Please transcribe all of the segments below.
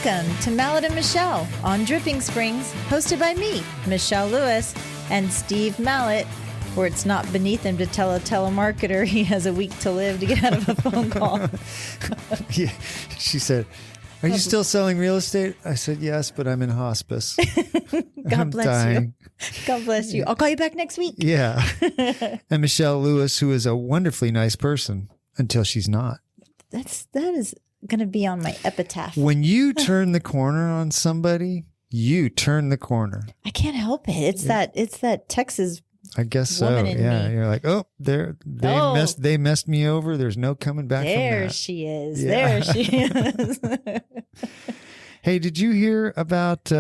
Welcome to Mallett and Michelle on Dripping Springs, hosted by me, Michelle Lewis, and Steve Mallett, where it's not beneath him to tell a telemarketer he has a week to live to get out of a phone call. Yeah, she said, "Are you still selling real estate?" I said, "Yes, but I'm in hospice." God bless you. God bless you. I'll call you back next week. Yeah. And Michelle Lewis, who is a wonderfully nice person until she's not. That is going to be on my epitaph. When you turn the corner on somebody, you turn the corner. I can't help it. It's that Texas. I guess so. Yeah, you're like, oh, they messed me over. There's no coming back from that. There she is. Yeah. There she is. Hey, did you hear about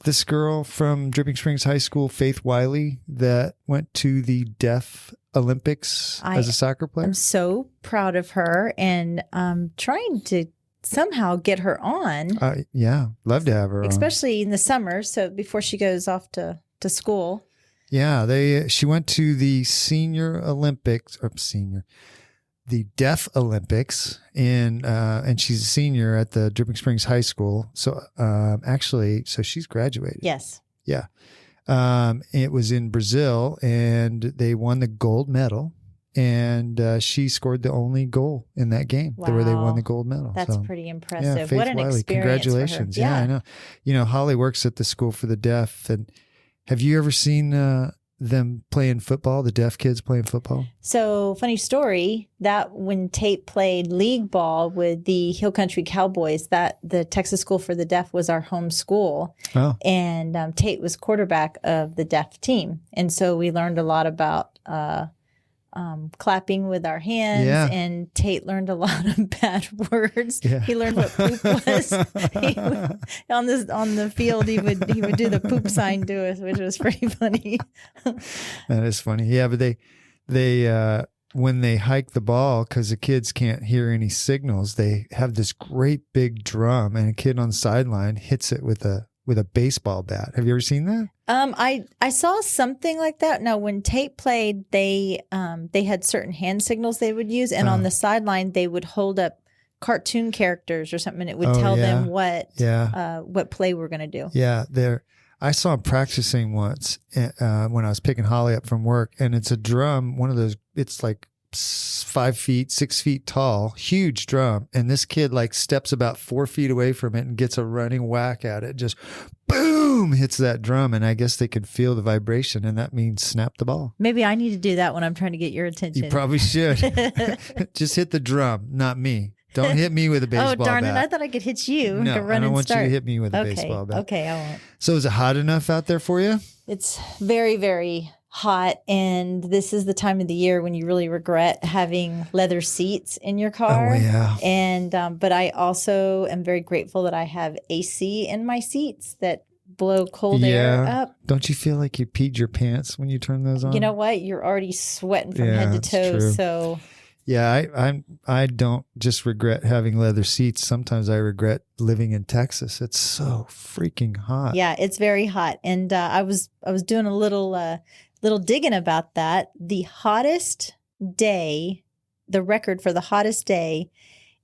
this girl from Dripping Springs High School, Faith Wiley, that went to the Deaf Olympics as a soccer player? I'm so proud of her, and I'm trying to somehow get her on. Yeah, love to have her especially in the summer, so before she goes off to school. Yeah, she went to the the Deaf Olympics, and she's a senior at the Dripping Springs High School. So so she's graduated. Yes. Yeah. It was in Brazil, and they won the gold medal, and she scored the only goal in that game. Wow. Where they won the gold medal. That's pretty impressive. Yeah, Faith what an Wiley. experience. Congratulations. For her. Yeah, I know. You know, Holly works at the School for the Deaf, and have you ever seen them playing football, the deaf kids playing football? So, funny story, that when Tate played league ball with the Hill Country Cowboys, that the Texas School for the Deaf was our home school. Oh. And Tate was quarterback of the deaf team. And so we learned a lot about clapping with our hands, and Tate learned a lot of bad words. Yeah. He learned what poop was. On the field, he would do the poop sign to us, which was pretty funny. That is funny. Yeah, but they when they hike the ball, because the kids can't hear any signals, they have this great big drum, and a kid on the sideline hits it with a baseball bat. Have you ever seen that? I saw something like that. Now, when Tate played, they had certain hand signals they would use, and on the sideline they would hold up cartoon characters or something, and it would tell them what play we're going to do. Yeah, I saw him practicing once when I was picking Holly up from work, and it's a drum, one of those. It's like 5 feet, 6 feet tall, huge drum. And this kid like steps about 4 feet away from it and gets a running whack at it. Just boom, hits that drum. And I guess they could feel the vibration, and that means snap the ball. Maybe I need to do that when I'm trying to get your attention. You probably should. Just hit the drum, not me. Don't hit me with a baseball bat. Oh, darn it. I thought I could hit you. No, run I don't want start. you to hit me with a baseball bat. Okay, I won't. So is it hot enough out there for you? It's very, very hot, and this is the time of the year when you really regret having leather seats in your car. Oh, yeah. And but I also am very grateful that I have AC in my seats that blow cold air up. Don't you feel like you peed your pants when you turn those on? You know what? You're already sweating from head to toe. True. So yeah, I don't just regret having leather seats. Sometimes I regret living in Texas. It's so freaking hot. Yeah, it's very hot. And I was doing a little digging about that. The hottest day, the record for the hottest day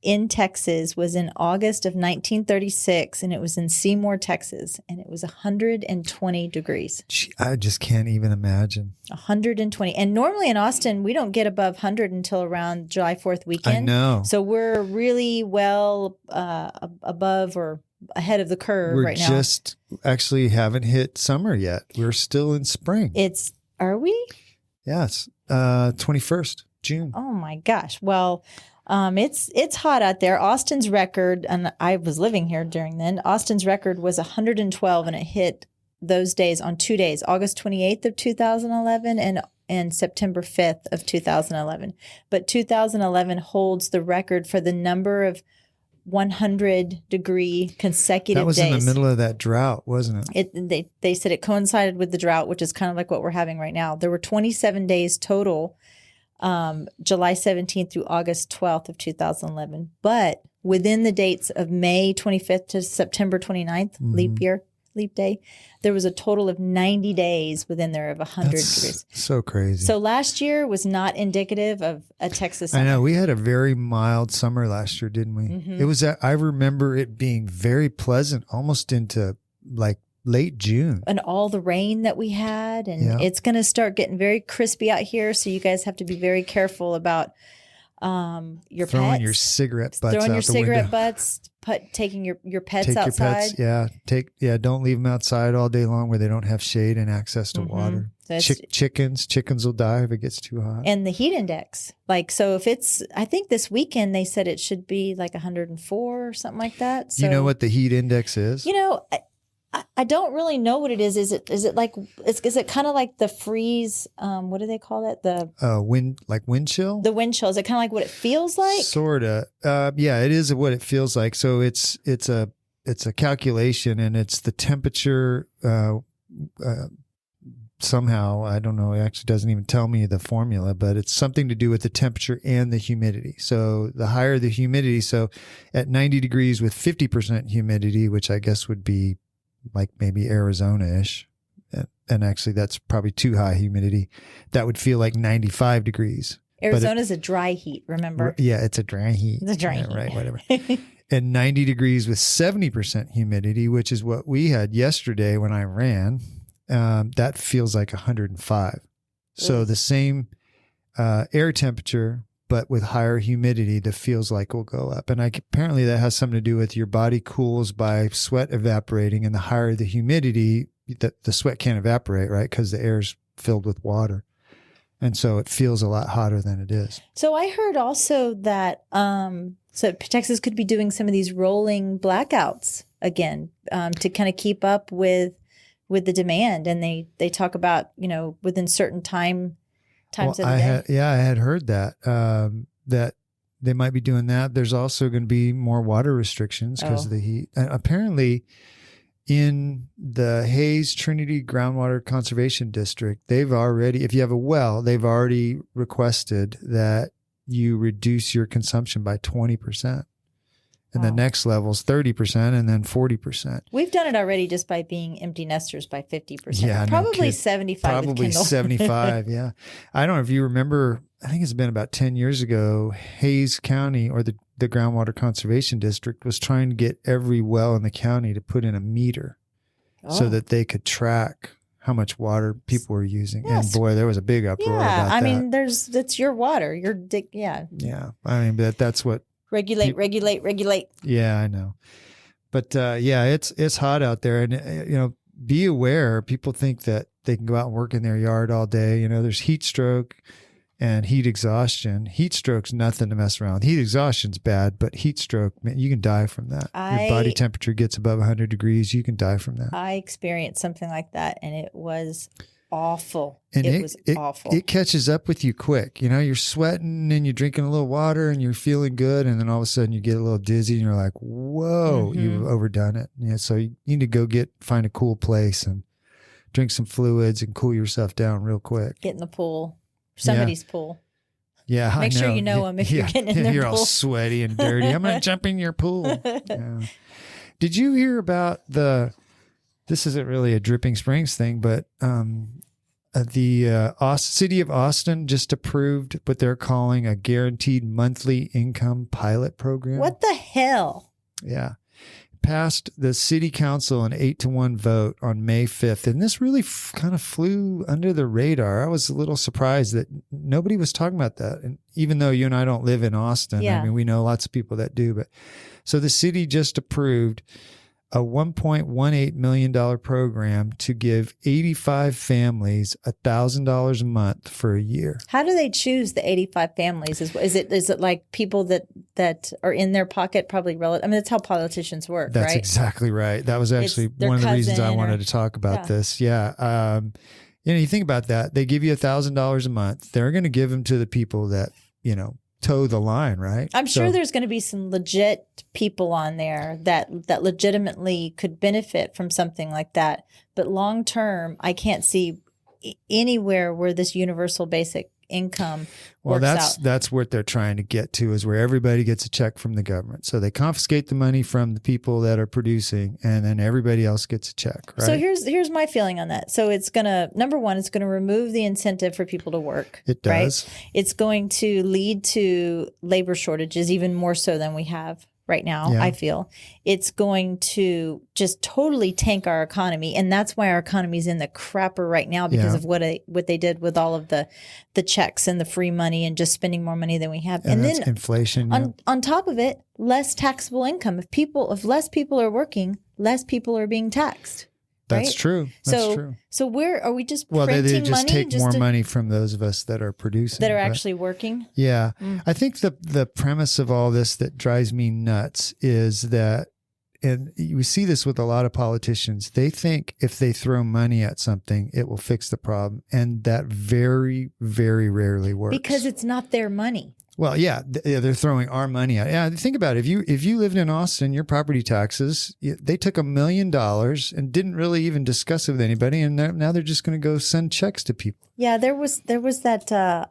in Texas was in August of 1936, and it was in Seymour, Texas, and it was 120 degrees. I just can't even imagine. 120. And normally in Austin, we don't get above 100 until around July 4th weekend. I know. So we're really well above or ahead of the curve right now. We just actually haven't hit summer yet. We're still in spring. Are we? Yeah, it's 21st, June. Oh my gosh. Well, it's hot out there. Austin's record, and I was living here during then, Austin's record was 112, and it hit those days on 2 days, August 28th of 2011 and September 5th of 2011. But 2011 holds the record for the number of 100-degree consecutive days. That was in the middle of that drought, wasn't it? They said it coincided with the drought, which is kind of like what we're having right now. There were 27 days total, July 17th through August 12th of 2011. But within the dates of May 25th to September 29th, leap year, leap day. There was a total of 90 days within there of 100 degrees. So crazy. So last year was not indicative of a Texas summer. I know we had a very mild summer last year, didn't we? Mm-hmm. It was, I remember it being very pleasant, almost into like late June. And all the rain that we had, and it's going to start getting very crispy out here. So you guys have to be very careful about your throwing pets. your cigarette butts throwing out your the cigarette window. butts, taking your pets Take outside. your pets, don't leave them outside all day long where they don't have shade and access to water. Chickens will die if it gets too hot. And the heat index, so if it's, I think this weekend they said it should be like 104 or something like that. So, you know what the heat index is? I don't really know what it is. Is it like, is it kind of like the freeze? What do they call it? The wind chill? The wind chill. Is it kind of like what it feels like? Sort of. Yeah, it is what it feels like. So it's a calculation, and it's the temperature. Somehow, I don't know. It actually doesn't even tell me the formula, but it's something to do with the temperature and the humidity. So the higher the humidity, so at 90 degrees with 50% humidity, which I guess would be like maybe Arizona-ish, and actually that's probably too high humidity, that would feel like 95 degrees. Arizona's a dry heat, remember? Yeah, it's a dry heat. It's a dry heat. Right, whatever. And 90 degrees with 70% humidity, which is what we had yesterday when I ran, that feels like 105. So the same air temperature, but with higher humidity, the feels like will go up. And apparently that has something to do with your body cools by sweat evaporating, and the higher the humidity, the sweat can't evaporate, right? Because the air's filled with water. And so it feels a lot hotter than it is. So I heard also that so Texas could be doing some of these rolling blackouts again to kind of keep up with the demand. And they talk about, within certain times of the day. I had heard that, that they might be doing that. There's also going to be more water restrictions because of the heat. And apparently in the Hayes Trinity Groundwater Conservation District, if you have a well, they've already requested that you reduce your consumption by 20%. And the next level is 30% and then 40%. We've done it already just by being empty nesters by 50%. Yeah, probably 75 with Probably Kindle. 75, yeah. I don't know if you remember, I think it's been about 10 years ago, Hayes County, or the Groundwater Conservation District, was trying to get every well in the county to put in a meter so that they could track how much water people were using. Yes. And boy, there was a big uproar about that. I mean, that's your water. Yeah. I mean, that's what. Regulate. Yeah, I know. But it's hot out there, and be aware. People think that they can go out and work in their yard all day. There's heat stroke and heat exhaustion. Heat stroke's nothing to mess around with. Heat exhaustion's bad, but heat stroke, man, you can die from that. Your body temperature gets above 100 degrees, you can die from that. I experienced something like that, and it was awful. And it was awful. It catches up with you quick. You're sweating and you're drinking a little water and you're feeling good. And then all of a sudden you get a little dizzy and you're like, whoa, you've overdone it. Yeah. So you need to find a cool place and drink some fluids and cool yourself down real quick. Get in the pool, somebody's pool. Yeah. Make sure you know them if you're getting in their you're pool. All sweaty and dirty. I'm going to jump in your pool. Yeah. Did you hear about this isn't really a Dripping Springs thing, but the city of Austin just approved what they're calling a guaranteed monthly income pilot program. What the hell? Yeah. Passed the city council an 8-1 vote on May 5th. And this really kind of flew under the radar. I was a little surprised that nobody was talking about that. And even though you and I don't live in Austin, I mean, we know lots of people that do. But so the city just approved a $1.18 million program to give 85 families $1,000 a month for a year. How do they choose the 85 families? Is it like people that are in their pocket, probably relative? I mean, that's how politicians work, That's right? Exactly right. That was actually one of the reasons I wanted to talk about this. Yeah. You think about that. They give you $1,000 a month. They're going to give them to the people that, toe the line, right? I'm sure there's going to be some legit people on there that legitimately could benefit from something like that. But long term, I can't see anywhere where this universal basic income works out. That's what they're trying to get to, is where everybody gets a check from the government. So they confiscate the money from the people that are producing, and then everybody else gets a check, right? So here's my feeling on that. So it's number one, it's gonna remove the incentive for people to work. It does. Right? It's going to lead to labor shortages, even more so than we have right now. Yeah. I feel it's going to just totally tank our economy, and that's why our economy is in the crapper right now, because of what they did with all of the checks and the free money and just spending more money than we have, and then inflation. On top of it, less taxable income. If less people are working, less people are being taxed. That's right? true. That's true. So where are we just well, printing they just money take more money from those of us that are producing, that are actually working? Yeah. I think the premise of all this that drives me nuts is that, and you see this with a lot of politicians, they think if they throw money at something, it will fix the problem. And that very, very rarely works. Because it's not their money. Well, yeah, they're throwing our money out. Yeah, think about it. If you lived in Austin, your property taxes, they took $1 million and didn't really even discuss it with anybody, and now they're just going to go send checks to people. Yeah, there was that I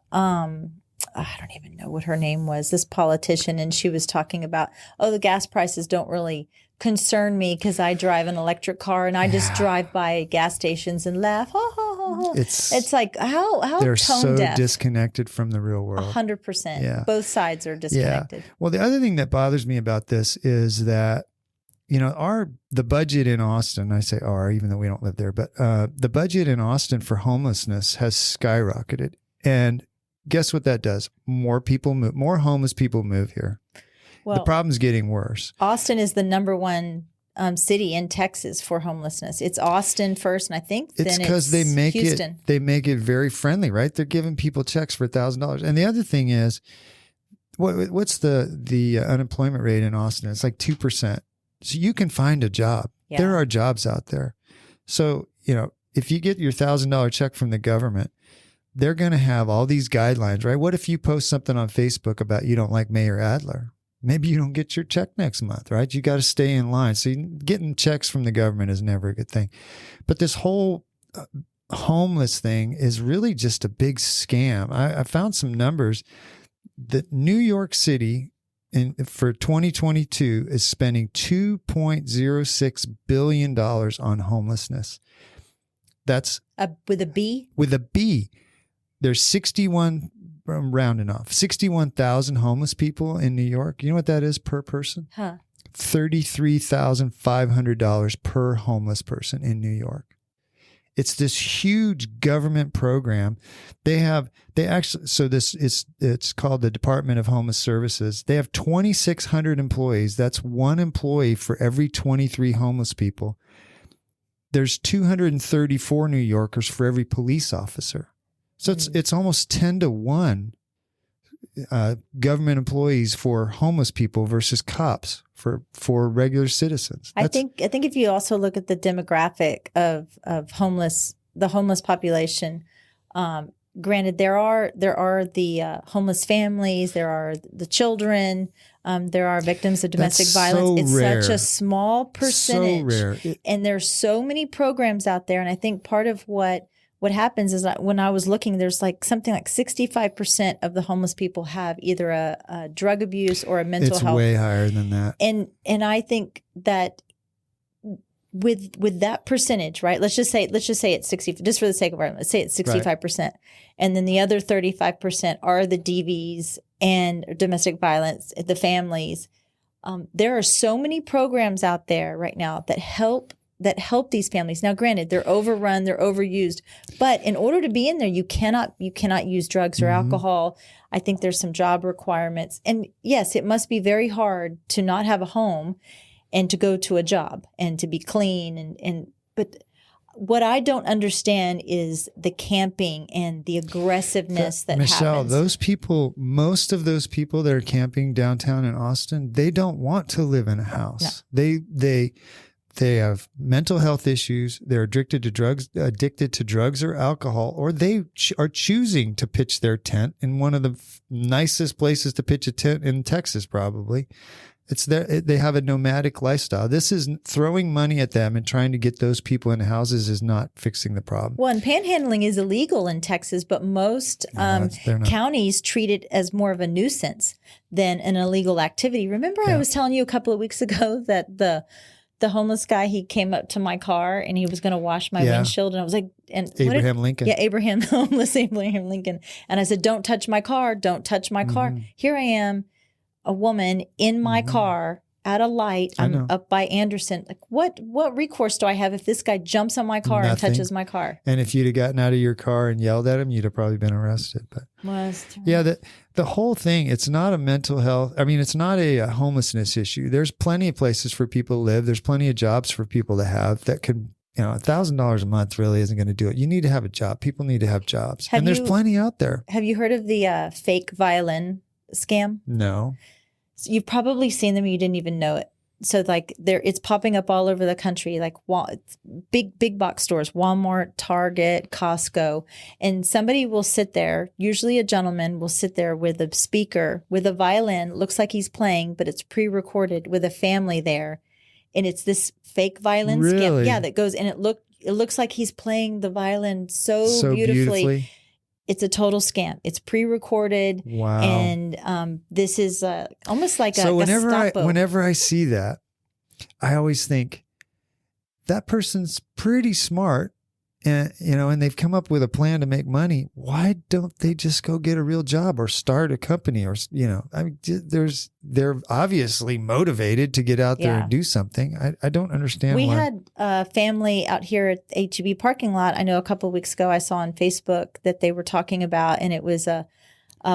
don't even know what her name was, this politician, and she was talking about, the gas prices don't really concern me because I drive an electric car and I just drive by gas stations and laugh. Ha, ha, ha, ha. It's like how they're tone so deaf. Disconnected from the real world. 100%. Yeah. Both sides are disconnected. Yeah. Well, the other thing that bothers me about this is that, the budget in Austin, I say even though we don't live there, but the budget in Austin for homelessness has skyrocketed. And guess what that does? More homeless people move here. Well, the problem's getting worse. Austin is the number one city in Texas for homelessness. It's Austin first, and I think it's because they make Houston. They make it very friendly, right? They're giving people checks for $1,000. And the other thing is, what's the unemployment rate in Austin? It's like 2%. So you can find a job. Yeah. There are jobs out there. So if you get your $1,000 check from the government, they're going to have all these guidelines, right? What if you post something on Facebook about you don't like Mayor Adler? Maybe you don't get your check next month, right? You got to stay in line. So getting checks from the government is never a good thing. But this whole homeless thing is really just a big scam. I found some numbers that New York City for 2022 is spending $2.06 billion on homelessness. That's with a B? With a B. There's 61, I'm rounding off, 61,000 homeless people in New York. You know what that is per person? $33,500 per homeless person in New York. It's this huge government program. It's called the Department of Homeless Services. They have 2,600 employees. That's one employee for every 23 homeless people. There's 234 New Yorkers for every police officer. So it's almost 10 to 1 government employees for homeless people versus cops for regular citizens. I think if you also look at the demographic of the homeless population, granted there are the homeless families, there are the children, there are victims of domestic violence. It's rare. Such a small percentage, so rare. And there's so many programs out there. And I think part of what happens is that when I was looking, there's something like 65% of the homeless people have either a drug abuse or a mental health. It's way higher than that. And I think that with that percentage, right? Let's just say it's 60, just for the sake of argument, let's say it's 65%. Right. And then the other 35% are the DVs and domestic violence, the families. There are so many programs out there right now that help these families. Now, granted, they're overrun, they're overused, but in order to be in there, you cannot use drugs or alcohol. I think there's some job requirements. And yes, it must be very hard to not have a home and to go to a job and to be clean. But what I don't understand is the camping and the aggressiveness that Michelle, happens. those people, most of those people that are camping downtown in Austin, they don't want to live in a house. No. They have mental health issues. They're addicted to drugs or alcohol, or they are choosing to pitch their tent in one of the nicest places to pitch a tent in Texas, probably. They have a nomadic lifestyle. This is throwing money at them and trying to get those people in houses is not fixing the problem. Well, and panhandling is illegal in Texas, but most counties treat it as more of a nuisance than an illegal activity. Remember, I was telling you a couple of weeks ago that the homeless guy, he came up to my car and he was going to wash my windshield, and I was like, Abraham Lincoln. Yeah, homeless Abraham Lincoln. And I said, "Don't touch my car! Don't touch my car!" Here I am, a woman in my car at a light. I'm up by Anderson. Like, what recourse do I have if this guy jumps on my car and touches my car? And if you'd have gotten out of your car and yelled at him, you'd have probably been arrested. But the whole thing, it's not a mental health. I mean, it's not a homelessness issue. There's plenty of places for people to live. There's plenty of jobs for people to have that could, $1,000 a month really isn't going to do it. You need to have a job. People need to have jobs. And there's plenty out there. Have you heard of the fake violin scam? No. So you've probably seen them. You didn't even know it. So like it's popping up all over the country, like big box stores, Walmart, Target, Costco. And somebody will sit there, usually a gentleman will sit there with a speaker, with a violin, looks like he's playing, but it's pre-recorded with a family there. And it's this fake violin scam. Yeah, that goes, and it looks like he's playing the violin so beautifully. It's a total scam. It's pre-recorded. Wow. And this is almost like whenever I see that, I always think that person's pretty smart, and and they've come up with a plan to make money. Why don't they just go get a real job or start a company? Or I mean, they're obviously motivated to get out there and do something. I don't understand. We had a family out here at the HEB parking lot. I know a couple of weeks ago I saw on Facebook that they were talking about, and it was a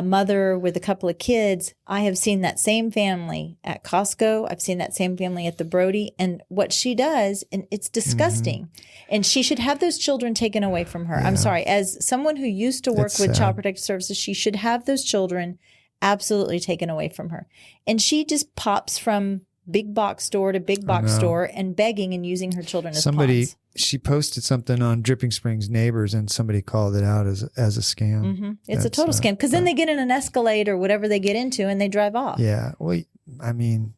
mother with a couple of kids. I have seen that same family at Costco. I've seen that same family at the Brody. And what she does, and it's disgusting. And she should have those children taken away from her. Yeah. I'm sorry. As someone who used to work with Child Protective Services, she should have those children absolutely taken away from her. And she just pops from big box store to big box store and begging and using her children as pawns. She posted something on Dripping Springs Neighbors, and somebody called it out as a scam. It's a total scam, because then they get in an Escalade or whatever they get into and they drive off. Yeah. Well, I mean,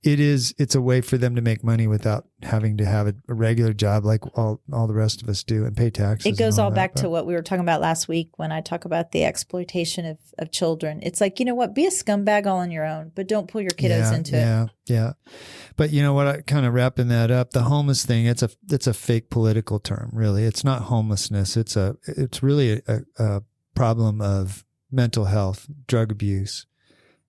it's a way for them to make money without having to have a regular job like all the rest of us do and pay taxes. It goes all back to what we were talking about last week when I talk about the exploitation of children. It's like, you know what, be a scumbag all on your own, but don't pull your kiddos into it. Yeah. But you know what, I kind of wrapping that up, the homeless thing, it's a fake political term, really. It's not homelessness. It's really a problem of mental health, drug abuse.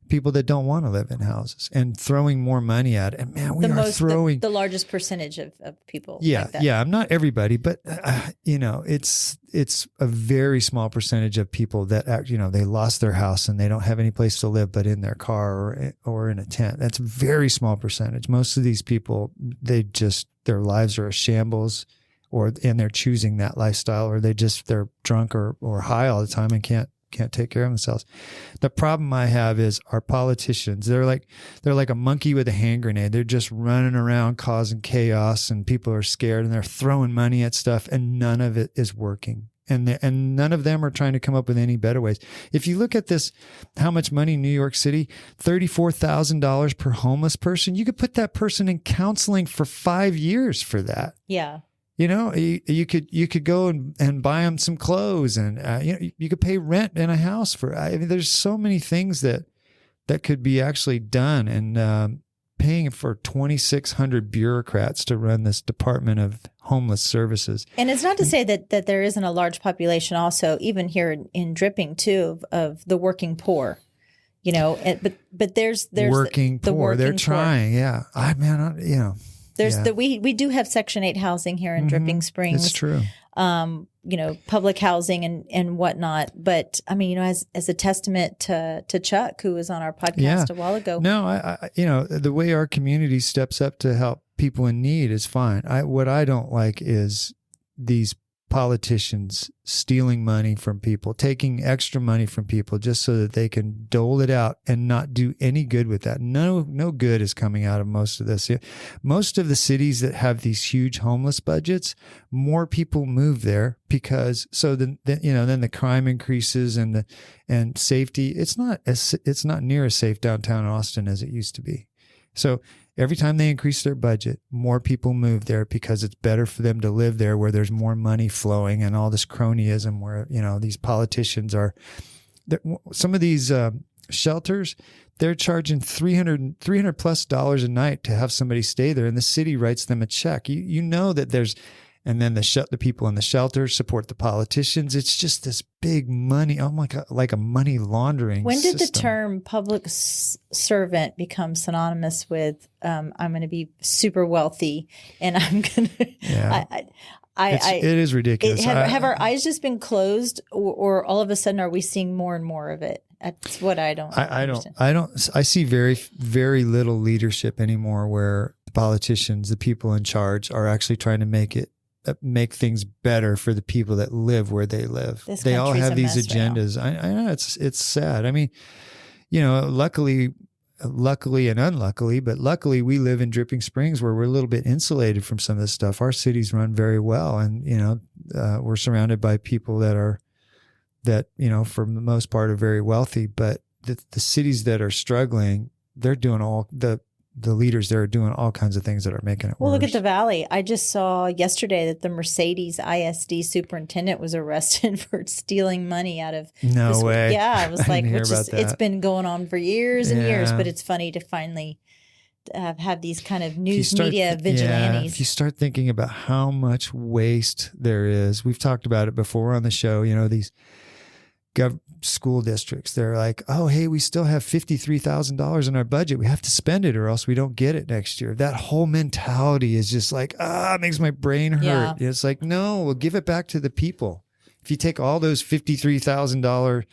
People that don't want to live in houses, and throwing more money at it. And man, we are throwing the largest percentage of people. Yeah. Like that. Yeah. Not everybody, but it's a very small percentage of people that they lost their house and they don't have any place to live but in their car or in a tent. That's a very small percentage. Most of these people, their lives are a shambles, and they're choosing that lifestyle, or they're drunk or high all the time and can't take care of themselves. The problem I have is our politicians. They're like a monkey with a hand grenade. They're just running around causing chaos, and people are scared, and they're throwing money at stuff, and none of it is working. And none of them are trying to come up with any better ways. If you look at this, how much money in New York City, $34,000 per homeless person, you could put that person in counseling for 5 years for that. Yeah. You could go and buy them some clothes, and you could pay rent in a house there's so many things that could be actually done, and paying for 2,600 bureaucrats to run this Department of Homeless Services. And it's not to say that there isn't a large population also, even here in Dripping too, of the working poor. But there's working the poor. Working They're trying, yeah. We do have Section 8 housing here in Dripping Springs. It's true. Public housing and whatnot. But I mean, as a testament to Chuck, who was on our podcast a while ago. No, I the way our community steps up to help people in need is fine. What I don't like is these politicians stealing money from people, taking extra money from people just so that they can dole it out and not do any good with that. No good is coming out of most of this. Most of the cities that have these huge homeless budgets, more people move there because then the crime increases and safety. It's not near as safe downtown Austin as it used to be. So every time they increase their budget, more people move there because it's better for them to live there where there's more money flowing and all this cronyism where, these politicians are, some of these shelters, they're charging $300 plus a night to have somebody stay there, and the city writes them a check. You know that there's, and then the people in the shelters support the politicians. It's just this big money, oh my God, like a money laundering When did system. the term public servant become synonymous with I'm going to be super wealthy and I'm going to it is ridiculous. Have our eyes just been closed or all of a sudden are we seeing more and more of it? That's what I don't understand. I see very, very little leadership anymore where the politicians, the people in charge are actually trying to make things better for the people that live where they live. They all have these agendas. Right, I know it's sad. I mean, luckily and unluckily, but luckily we live in Dripping Springs where we're a little bit insulated from some of this stuff. Our cities run very well. And, we're surrounded by people that for the most part are very wealthy, but the cities that are struggling, they're doing the leaders there are doing all kinds of things that are making it worse. Well, look at the Valley. I just saw yesterday that the Mercedes ISD superintendent was arrested for stealing money out of No way. Yeah, I was like, it's been going on for years and years, but it's funny to finally have these kind of news media vigilantes. If you start thinking about how much waste there is, we've talked about it before on the show, these school districts, they're like, oh, hey, we still have $53,000 in our budget. We have to spend it or else we don't get it next year. That whole mentality is just like, it makes my brain hurt. Yeah. It's like, no, we'll give it back to the people. If you take all those $53,000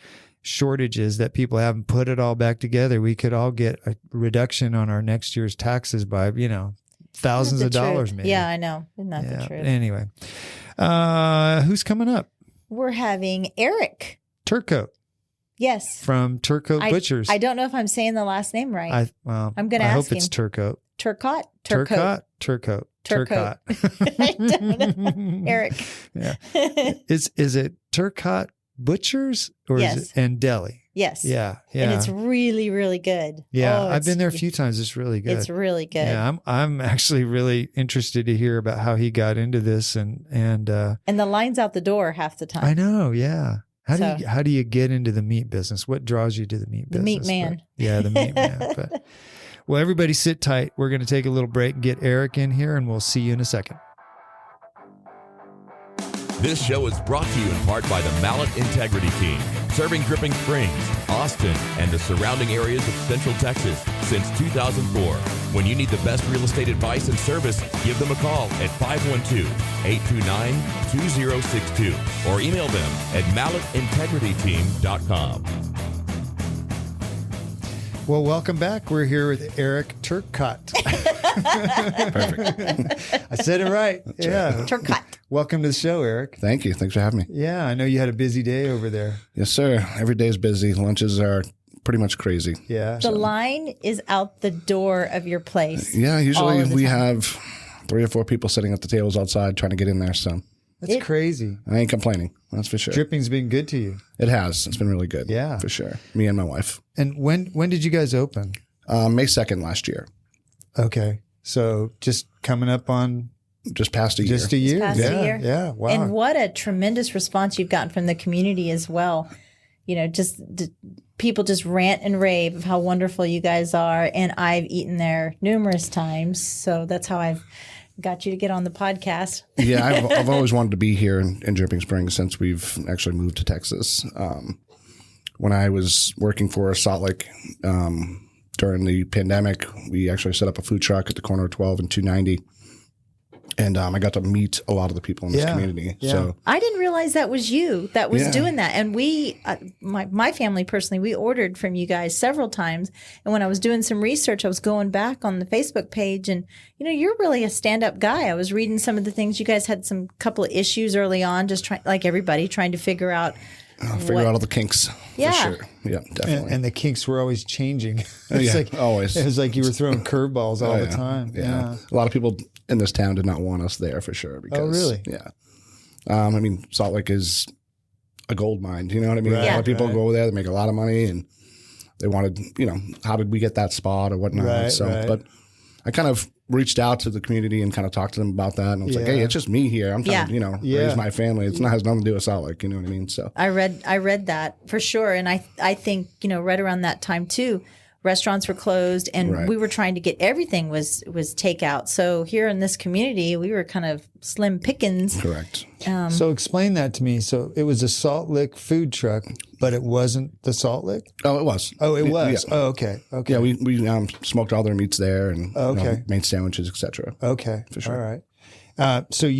shortages that people have and put it all back together, we could all get a reduction on our next year's taxes by, thousands of dollars maybe. Yeah, I know. Isn't that the truth? Anyway, who's coming up? We're having Erik. Turcotte. Yes. From Turcotte Butchers. I don't know if I'm saying the last name right. I'm going to ask him. I hope it's Turcotte. Turcotte? Turcotte. I don't know. Erik. Yeah. Is it Turcotte Butchers or is it and Deli? Yes. Yeah. And it's really, really good. Yeah. I've been there a few times. It's really good. It's really good. Yeah. I'm actually really interested to hear about how he got into this and the line's out the door half the time. I know. Yeah. How do you get into the meat business? What draws you to the meat business? The meat man. The meat man. Well, everybody sit tight. We're going to take a little break and get Erik in here, and we'll see you in a second. This show is brought to you in part by the Mallett Integrity Team, serving Dripping Springs, Austin, and the surrounding areas of Central Texas since 2004. When you need the best real estate advice and service, give them a call at 512-829-2062 or email them at mallettintegrityteam.com. Well, welcome back. We're here with Erik Turcotte. Perfect. I said it right. Turcotte. Welcome to the show, Erik. Thank you. Thanks for having me. Yeah, I know you had a busy day over there. Yes, sir. Every day is busy. Lunches are pretty much crazy. Yeah. The line is out the door of your place. Yeah, usually we have 3 or 4 people sitting at the tables outside trying to get in there. So that's crazy. I ain't complaining. That's for sure. Dripping's been good to you. It has. It's been really good. Yeah. For sure. Me and my wife. And when did you guys open? May 2nd last year. Okay. So just coming up on... Just past a year. Just past a year. Yeah. Wow. And what a tremendous response you've gotten from the community as well. People just rant and rave of how wonderful you guys are. And I've eaten there numerous times. So that's how I've got you to get on the podcast. Yeah, I've always wanted to be here in Dripping Springs since we've actually moved to Texas. When I was working for Salt Lake during the pandemic, we actually set up a food truck at the corner of 12 and 290. And I got to meet a lot of the people in this community. Yeah. So I didn't realize that was you that was doing that. And we, my family personally, we ordered from you guys several times. And when I was doing some research, I was going back on the Facebook page and, you're really a stand-up guy. I was reading some of the things. You guys had some couple of issues early on, just like everybody, trying to figure out. Figure out all the kinks. Yeah. For sure. Yeah, definitely. And the kinks were always changing. Always. It was like you were throwing curveballs all the time. Yeah. A lot of people in this town did not want us there for sure. Because, really? Yeah. I mean, Salt Lake is a gold mine. You know what I mean? Right, a lot of people right. go over there, they make a lot of money, and they wanted, how did we get that spot or whatnot? Right. But I kind of reached out to the community and kind of talked to them about that. And I was like, hey, it's just me here. I'm trying to, raise my family. It's not has nothing to do with Salt Lake. You know what I mean? So I read that for sure. And I think, right around that time too, restaurants were closed and we were trying to get everything was takeout. So here in this community, we were kind of slim pickings. Correct. So explain that to me. So it was a Salt Lick food truck, but it wasn't the Salt Lick? Oh, it was. Oh, it was. Yeah. Oh, okay. Okay. Yeah, we smoked all their meats there and made sandwiches, etc. Okay. For sure. All right. So do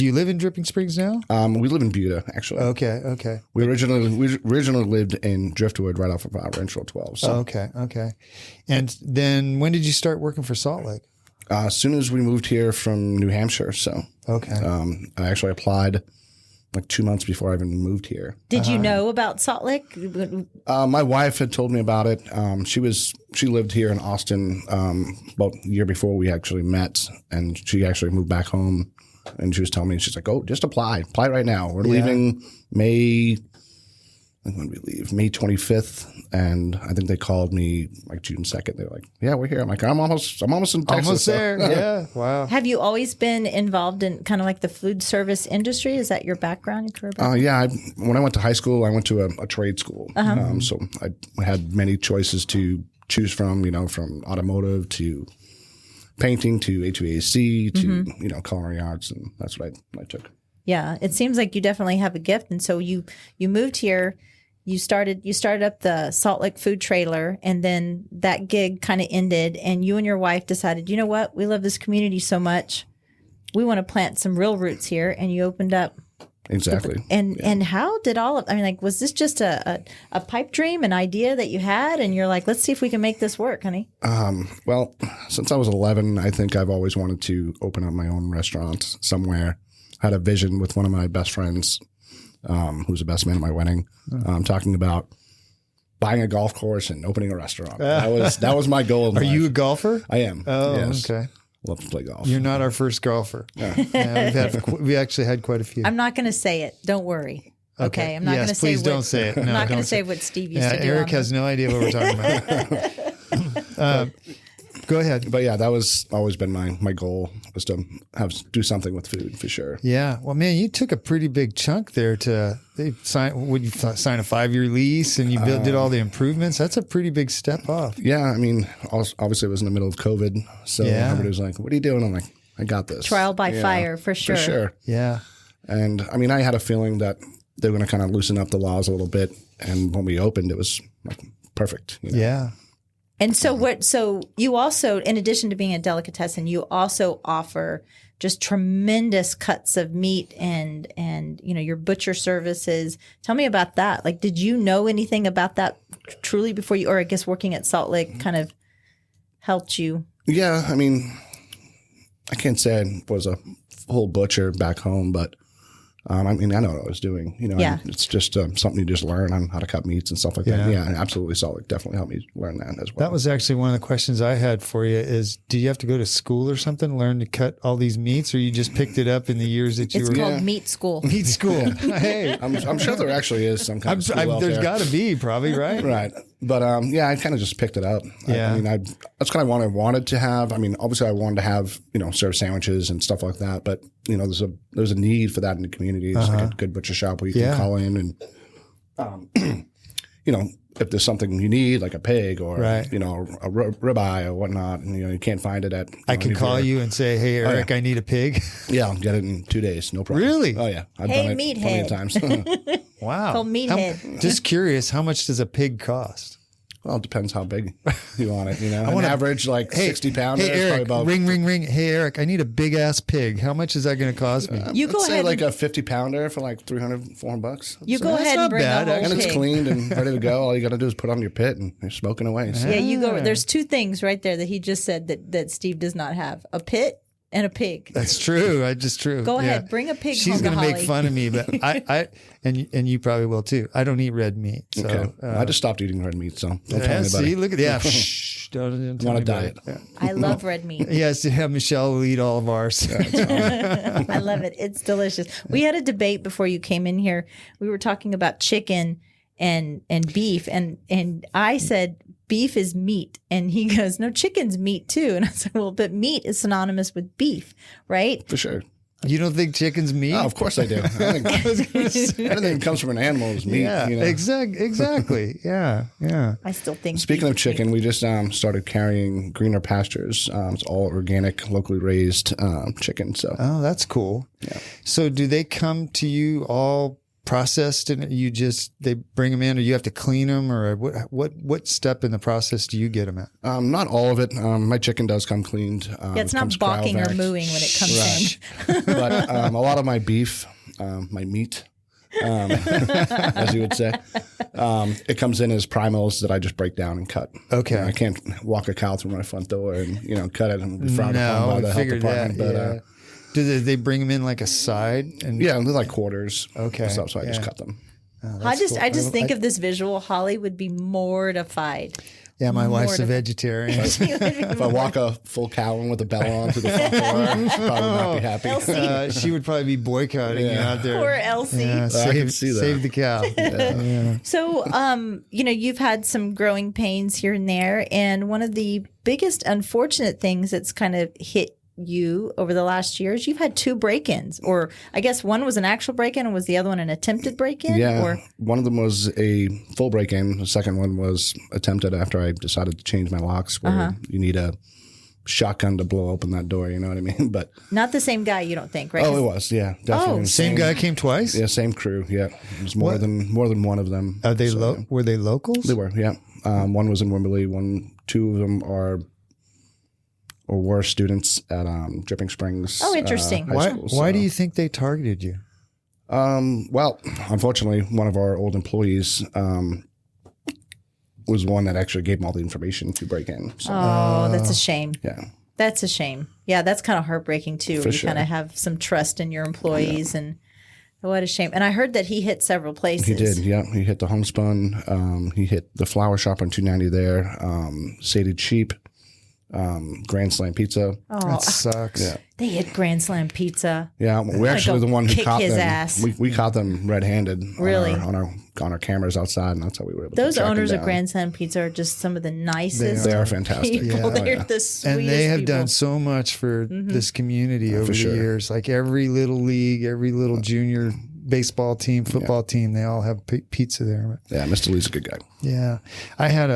you live in Dripping Springs now? We live in Buda, actually. Okay. We originally lived in Driftwood, right off of Ranch Road 12. So. Okay. And then when did you start working for Salt Lake? As soon as we moved here from New Hampshire. So I actually applied like 2 months before I even moved here. Did you know about Salt Lake? My wife had told me about it. She lived here in Austin about a year before we actually met, and she actually moved back home. And she was telling me, she's like, "Oh, just apply right now. We're leaving May. When we leave, May 25th." And I think they called me like June 2nd. They were like, "Yeah, we're here." I'm like, "I'm almost in Texas." Almost there. Yeah. Wow. Have you always been involved in kind of like the food service industry? Is that your background, your career background? Yeah. When I went to high school, I went to a trade school. So I had many choices to choose from, from automotive to painting to HVAC to, culinary arts. And that's what I took. Yeah. It seems like you definitely have a gift. And so you moved here, you started up the Salt Lake food trailer, and then that gig kind of ended, and you and your wife decided, you know what? We love this community so much. We want to plant some real roots here. And you opened up. Exactly. And how did was this just a pipe dream, an idea that you had, and you're like, let's see if we can make this work, honey? Well, since I was 11, I think I've always wanted to open up my own restaurant somewhere. I had a vision with one of my best friends, who's the best man at my wedding, talking about buying a golf course and opening a restaurant. That was my goal in life. Are you a golfer? I am. Oh, yes. Okay. Love to play golf. You're not our first golfer. Yeah, we actually had quite a few. I'm not going to say it. Don't worry. Okay. I'm not going to say. Please don't say it. No, I'm not going to say what Steve used to do. Erik has no idea what we're talking about. Go ahead. But yeah, that was always been my goal, was to do something with food for sure. Yeah. Well, man, you took a pretty big chunk there sign a 5-year lease, and you did all the improvements. That's a pretty big step off. Yeah. I mean, obviously it was in the middle of COVID. So everybody was like, "What are you doing?" I'm like, "I got this." Trial by fire, for sure. For sure. Yeah. And I mean, I had a feeling that they were going to kind of loosen up the laws a little bit. And when we opened, it was like perfect. Yeah. And so you also, in addition to being a delicatessen, you also offer just tremendous cuts of meat and your butcher services. Tell me about that. Like, did you know anything about that truly before you, or I guess working at Salt Lake kind of helped you? Yeah. I mean, I can't say I was a full butcher back home, but I mean, I know what I was doing, it's just something you just learn on how to cut meats and stuff like that. Yeah, absolutely. Salt Lake definitely helped me learn that as well. That was actually one of the questions I had for you is, do you have to go to school or something, learn to cut all these meats, or you just picked it up in the years that you It's were? called meat school. Meat school. Hey. I'm sure there actually is some kind of school out there's there. got to be, probably, right? Right. But I kind of just picked it up. Yeah. I mean, that's kind of what I wanted to have. I mean, obviously I wanted to have, serve sandwiches and stuff like that. But, there's a need for that in the community. It's like a good butcher shop where you can call in and, if there's something you need, like a pig or, a ribeye or whatnot, and, you can't find it at. I can call you and say, "Hey, Erik, I need a pig." Yeah, I'll get it in 2 days. No problem. Really? Oh, yeah. I've Hey, done it plenty of times. Wow. Called meathead. Just curious, how much does a pig cost? Well, it depends how big you want it. An average 60 pounder. Hey, is Erik, probably about, ring. Hey, Erik, I need a big ass pig. How much is that going to cost me? You go let's say ahead. like a 50 pounder for like $300-$400. You So go that's ahead not and bring bad, the whole And it's pig. cleaned and ready to go. All you got to do is put it on your pit and you're smoking away. So. Yeah, you go. There's two things right there that he just said that Steve does not have: a pit and a pig. That's true. True. Go Yeah. ahead, bring a pig She's home to gonna make Holly. fun of me, but I and you probably will too. I don't eat red meat. So Okay. I just stopped eating red meat, so don't tell yeah, anybody. see, look at that. Shh, don't tell I'm on a anybody. diet. Yeah. I love red meat. Yes, yeah, Michelle will eat all of ours. I love it. It's delicious. We had a debate before you came in here. We were talking about chicken and beef, and I said beef is meat, and he goes, no, chicken's meat too. And I said, well, but meat is synonymous with beef, right? For sure. You don't think chicken's meat? Oh, of course I do. I think anything that comes from an animal is meat. Yeah, exactly. Yeah. I still think. Speaking beef of is chicken, meat. we just started carrying Greener Pastures. It's all organic, locally raised chicken. So Oh, that's cool. Yeah. So do they come to you all processed and they bring them in, or you have to clean them, or what step in the process do you get them at? not all of it. My chicken does come cleaned. Yeah, it's not comes balking or cryovac. mooing when it comes in. But a lot of my beef, my meat, as you would say, it comes in as primals that I just break down and cut. Okay. I can't walk a cow through my front door and cut it and be frowned upon by I the health figured department. that. But Yeah. Do they bring them in like a side? And yeah, they're like quarters. Okay, and stuff, so I just yeah. cut them. I just think of this visual. Holly would be mortified. Yeah, my wife's a Mortified. vegetarian. If I walk a full cow in with a bell on to the front door, she'd probably not be happy. Elsie. She would probably be boycotting you out there. Poor Elsie. Yeah, I can see that. save the cow. Yeah. So, you've had some growing pains here and there, and one of the biggest unfortunate things that's kind of hit you over the last years, you've had 2 break-ins, or I guess one was an actual break-in, and was the other one an attempted break-in? Yeah, Or one of them was a full break-in. The second one was attempted after I decided to change my locks, where you need a shotgun to blow open that door. You know what I mean? But not the same guy, you don't think, right? oh, it was, yeah, definitely Oh, Same guy came twice? Yeah, same crew. Yeah, there's more than one of them. Are they So, were they locals? They were, yeah. One was in Wimberley. 2 of them were students at Dripping Springs. Oh, interesting. High school, Why so. do you think they targeted you? Well, unfortunately, one of our old employees was one that actually gave them all the information to break in. So, Oh, that's a shame. yeah. That's a shame. Yeah, that's kind of heartbreaking too. For You sure. kind of have some trust in your employees, and what a shame. And I heard that he hit several places. He did, yeah. He hit the Homespun. He hit the flower shop on 290 there. Sated Sheep. Grand Slam Pizza. Oh, That sucks. Yeah. they hit Grand Slam Pizza. Yeah, we're actually go the one who kick caught his them. ass. We caught them red-handed. Really? on our cameras outside, and that's how we were able Those to track owners them of down. Grand Slam Pizza are just some of the nicest. They are fantastic. People. Yeah. They're Yeah. the sweetest And they have people. done so much for this community over the sure. years. Like every little league, every little junior baseball team, football team, they all have pizza there. Yeah, Mr. Lee's a good guy. Yeah. I had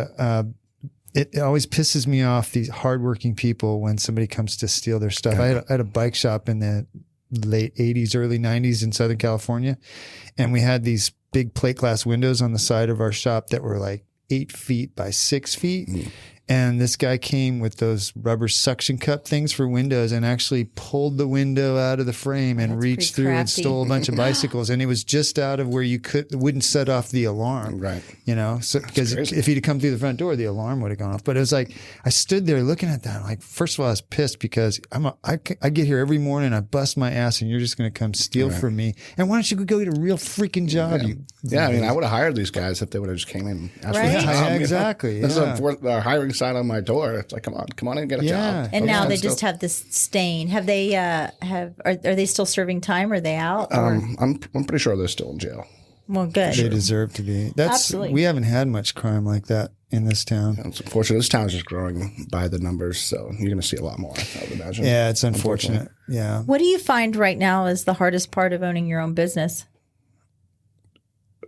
it always pisses me off, these hardworking people, when somebody comes to steal their stuff. I had a bike shop in the late 80s, early 90s in Southern California. And we had these big plate glass windows on the side of our shop that were like 8 feet by 6 feet. And this guy came with those rubber suction cup things for windows and actually pulled the window out of the frame and That's reached pretty through and crafty. stole a bunch of bicycles. And it was just out of where wouldn't set off the alarm. Right. You know, so because crazy. if he'd have come through the front door, the alarm would have gone off. But it was like, I stood there looking at that. Like, first of all, I was pissed because I get here every morning, I bust my ass, and you're just going to come steal from me. And why don't you go get a real freaking job? Yeah, I mean, I would have hired these guys if they would have just came in and asked Right? for the job. Yeah, you know? exactly, There's yeah. a hiring sign on my door. It's like, come on in and get a Yeah. job. And now Okay, they still. just have this stain. Have they are they still serving time? Are they out? Or? I'm pretty sure they're still in jail. Well, good. They deserve to be. Absolutely. We haven't had much crime like that in this town. It's unfortunate. This town's just growing by the numbers, so you're going to see a lot more, I would imagine. Yeah, it's unfortunate. Yeah. What do you find right now is the hardest part of owning your own business?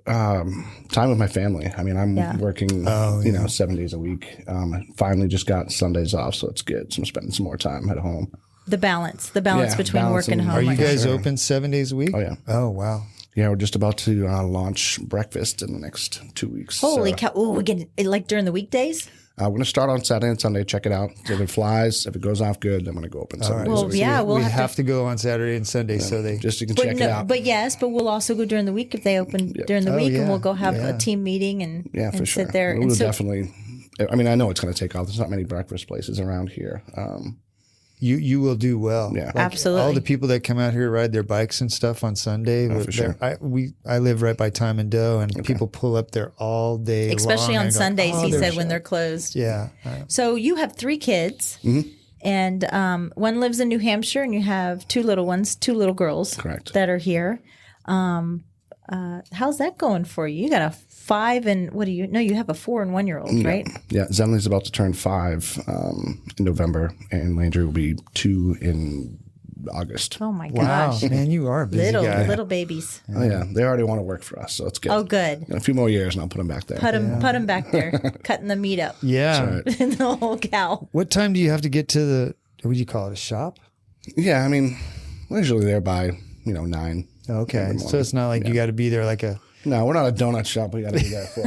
Time with my family. I mean, I'm working, 7 days a week. I finally just got Sundays off, so it's good. So I'm spending some more time at home. The balance Yeah, between work and balancing. home. Are you right? guys Sure. open 7 days a week? Oh, yeah. Oh, wow. Yeah, we're just about to launch breakfast in the next 2 weeks. Holy So, cow! Oh, we get like during the weekdays. we're going to start on Saturday and Sunday. Check it out. If it flies, if it goes off good, I'm going to go open Sunday. Well, yeah, we'll we have have to go on Saturday and Sunday, so they just so you can But check it out. but we'll also go during the week if they open during the week, yeah, and we'll go have yeah. a team meeting and Yeah, for and sure. sit there. We'll And so, definitely. I mean, I know it's going to take off. There's not many breakfast places around here. you will do well. Yeah. Like, Absolutely. all the people that come out here ride their bikes and stuff on Sunday. for sure. I live right by Time and Doe, and people pull up there all day, especially long on and go, Sundays, "Oh, he they're said when shut." they're closed. Yeah. So you have 3 kids, Mm-hmm. and one lives in New Hampshire, and you have 2 little ones, 2 little girls, Correct. that are here. How's that going for you? You got a 5 and what do you? No, you have a 4 and 1 year old, right? Yeah, Zenley's about to turn 5 in November, and Landry will be 2 in August. Oh my Wow, gosh, man, you are a busy guy. little babies. Oh yeah, they already want to work for us, so it's good. Oh, good. In a few more years, and I'll put them back there. Put them back there, cutting the meat up. Yeah. That's right. The whole cow. What time do you have to get to the? What do you call it? A shop? Yeah, I mean, we're usually there by 9. Okay, so it's not like you got to be there like a. No, we're not a donut shop. We got to be there for.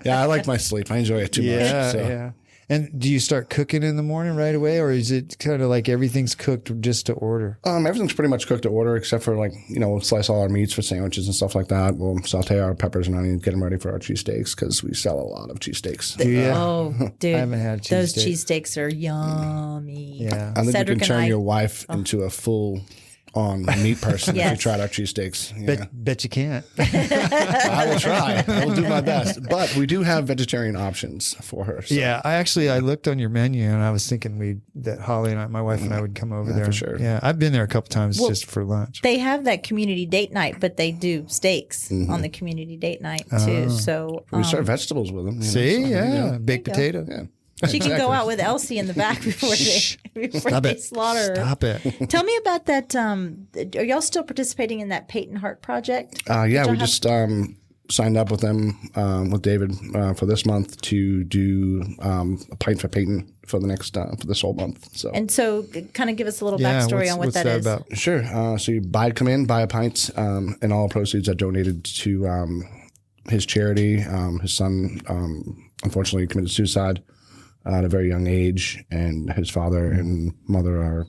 Yeah, I like my sleep. I enjoy it too much. Yeah, So. yeah. And do you start cooking in the morning right away, or is it kind of like everything's cooked just to order? Everything's pretty much cooked to order, except for we'll slice all our meats for sandwiches and stuff like that. We'll saute our peppers and onions, get them ready for our cheesesteaks because we sell a lot of cheesesteaks. Do you? Oh, dude, I haven't had those cheesesteak. cheesesteaks are yummy. Yeah. I think Cedric you and can turn I- your wife into a full-on meat person if you Yes. tried our cheesesteaks. Yeah. Bet you can't. I will try. I will do my best. But we do have vegetarian options for her. So. Yeah, I looked on your menu and I was thinking that Holly and my wife and I would come over there for sure. Yeah, I've been there a couple times just for lunch. They have that community date night, but they do steaks on the community date night too. So We serve vegetables with them. See, so, yeah, baked potato. Yeah. she can go out with Elsie in the back before they slaughter her. Stop it. Tell me about that. Are y'all still participating in that Peyton Heart project? Yeah, y'all we have- just signed up with them, with David, for this month to do a pint for Peyton for the next for this whole month. So And so, kind of give us a little Yeah, backstory on what what's that is. about? sure. So you come in, buy a pint, and all proceeds are donated to his charity. His son unfortunately committed suicide at a very young age, and his father and mother are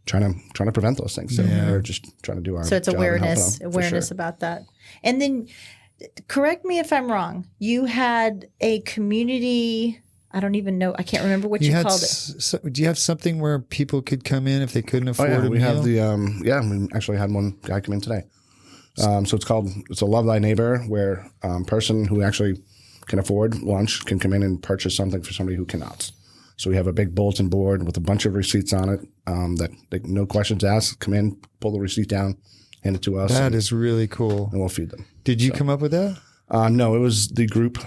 trying to prevent those things. So we're just trying to do our So it's job and help awareness them, for sure. about that. And then, correct me if I'm wrong. You had a community. I don't even know. I can't remember what you called it. Do you have something where people could come in if they couldn't Oh afford yeah, a we meal? have we actually had one guy come in today. So it's a Love Thy Neighbor, where person who actually can afford lunch can come in and purchase something for somebody who cannot. So we have a big bulletin board with a bunch of receipts on it that no questions asked. Come in, pull the receipt down, hand it to us, That and is really cool. we'll feed them. Did you come up with that? No, it was the group,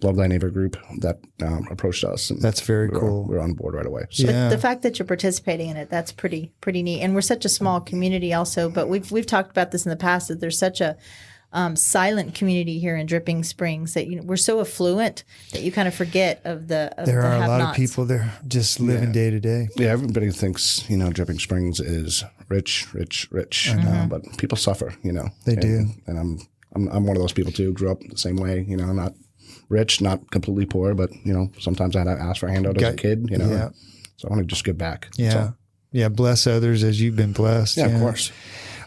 Love Thy Neighbor group, that approached us. And That's very cool. We're on board right away. So. Yeah. The fact that you're participating in it, that's pretty neat. And we're such a small community also, but we've talked about this in the past, that there's such a silent community here in Dripping Springs that we're so affluent that you kind of forget of the There the are a lot of have-nots. people there just living day to day. Yeah, everybody thinks, Dripping Springs is rich, but people suffer, They do. And I'm one of those people too. Grew up the same way, not rich, not completely poor, but sometimes I had to ask for a handout as a kid, Yeah. So I want to just give back. Yeah. So, Yeah. Bless others as you've been blessed. yeah, of course.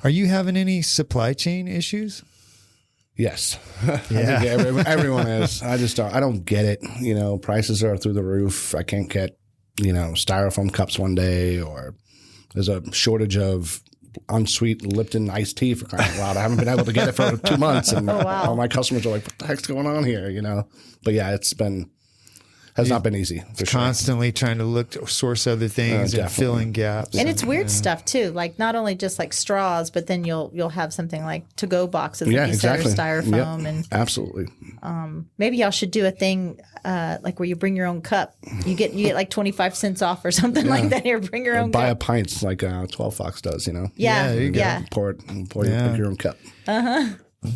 Are you having any supply chain issues? Yes, I think everyone is. I don't get it. Prices are through the roof. I can't get styrofoam cups one day, or there's a shortage of unsweet Lipton iced tea for crying out loud. I haven't been able to get it for 2 months, and all my customers are like, "What the heck's going on here?" But yeah, has not been easy. For sure. Constantly trying to look to source other things and definitely. filling gaps. And it's weird stuff too, like not only just like straws, but then you'll have something like to-go boxes, like Yeah, you said, or exactly. styrofoam, Yep, and absolutely. maybe y'all should do a thing like where you bring your own cup. You get like 25 cents off or something like that. Here, bring your own Buy a cup. pint like 12 Fox does. Yeah, there you go. yeah. Pour it and pour your own cup.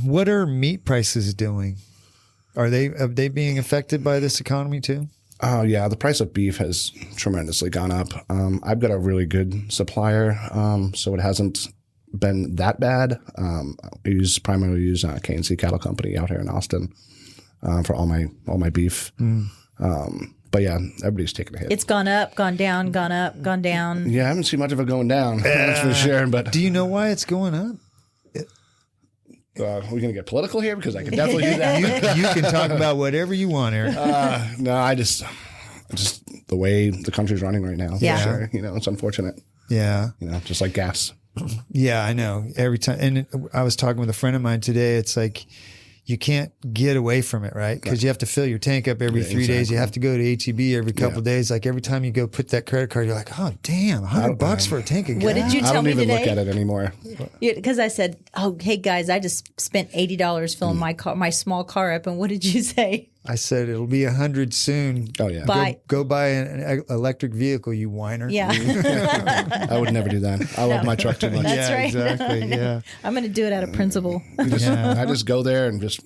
What are meat prices doing? Are they being affected by this economy too? Oh yeah, the price of beef has tremendously gone up. I've got a really good supplier, so it hasn't been that bad. We primarily use K&C Cattle Company out here in Austin for all my beef. But yeah, everybody's taking a hit. It's gone up, gone down, gone up, gone down. Yeah, I haven't seen much of it going down. That's for sure. But do you know why it's going up? we're going to get political here because I can definitely do that. You can talk about whatever you want, Eric. No, I just the way the country's running right now. Yeah. For sure. You know, it's unfortunate. Yeah. You know, just like gas. Yeah, I know. Every time. And I was talking with a friend of mine today. It's like, you can't get away from it, right? Because you have to fill your tank up every 3 days. You have to go to HEB every couple of days. Like every time you go put that credit card, you're like, oh, damn, $100 for a tank of gas. What did you tell me today? I don't even look at it anymore. Because I said, oh, hey, guys, I just spent $80 filling my small car up. And what did you say? I said, it'll be 100 soon. Oh, yeah. Go buy an electric vehicle, you whiner. Yeah. I would never do that. I love my truck too much. That's right. Exactly. Yeah. I'm going to do it out of principle. I just go there and just,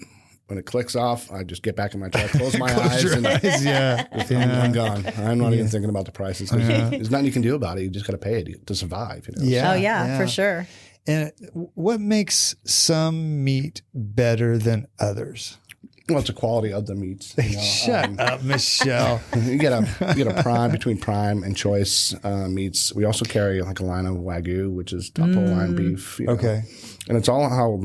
when it clicks off, I just get back in my truck, close my eyes, and I'm gone. I'm not even thinking about the prices. There's nothing you can do about it. You just got to pay it to survive. You know? Yeah. Oh, yeah, for sure. And what makes some meat better than others? Well, it's the quality of the meats. You know? Shut up, Michelle. You get a prime between prime and choice meats. We also carry like a line of Wagyu, which is top of the line beef. You know? Okay, and it's all how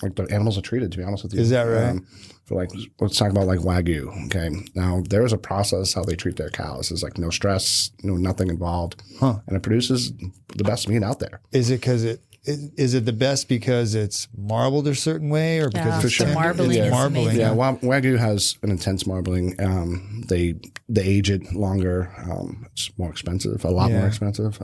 like the animals are treated. To be honest with you, is that right? For like, let's talk about like Wagyu. Okay, now there is a process how they treat their cows. There's like no stress, nothing involved, and it produces the best meat out there. Is it because is it the best because it's marbled a certain way, or because it's the marbling? It's marbling. Yeah, Wagyu has an intense marbling. They age it longer. It's more expensive, a lot more expensive,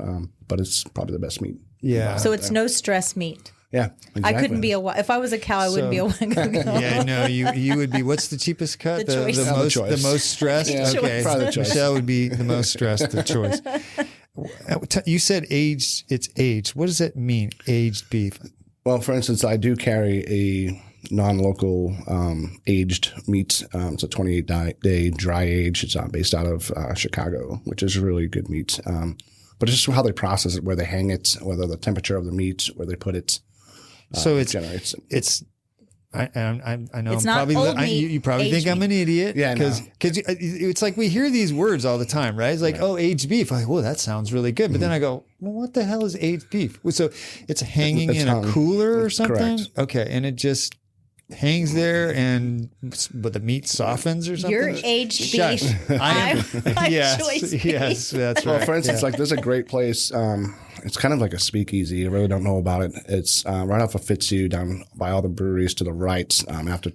but it's probably the best meat. Yeah. So it's no stress meat. Yeah, exactly. I couldn't be if I was a cow, I wouldn't be a Wagyu cow. Yeah, no, you would be. What's the cheapest cut? The choice. The most stressed. Yeah, okay, probably the choice. Michelle would be the most stressed. The choice. You said aged. It's aged. What does that mean? Aged beef. Well, for instance, I do carry a non-local aged meat. It's a 28-day dry age. It's based out of Chicago, which is really good meat. But it's just how they process it, where they hang it, whether the temperature of the meat, where they put it. So it's generates. I know. It's I'm not probably. old meat, You probably aged think I'm an idiot. Yeah, because it's like we hear these words all the time, right? It's like, oh, aged beef. I'm like, well, that sounds really good. But then I go, well, what the hell is aged beef? So it's hanging in a cooler or something. Correct. Okay, and it just hangs there, but the meat softens or something. You're aged beef. I'm choice beef. Yes, that's right. Well, for instance, like there's a great place. It's kind of like a speakeasy. You really don't know about it. It's right off of Fitzhugh, down by all the breweries to the right. After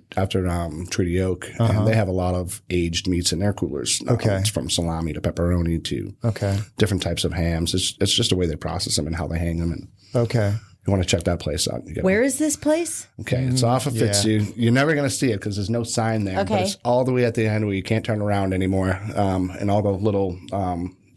Treaty Oak, and they have a lot of aged meats in their coolers. It's from salami to pepperoni to different types of hams. It's just the way they process them and how they hang them. And you want to check that place out. Where is this place? Okay, it's off of Fitzhugh. You're never going to see it because there's no sign there. Okay. But it's all the way at the end where you can't turn around anymore, and all the little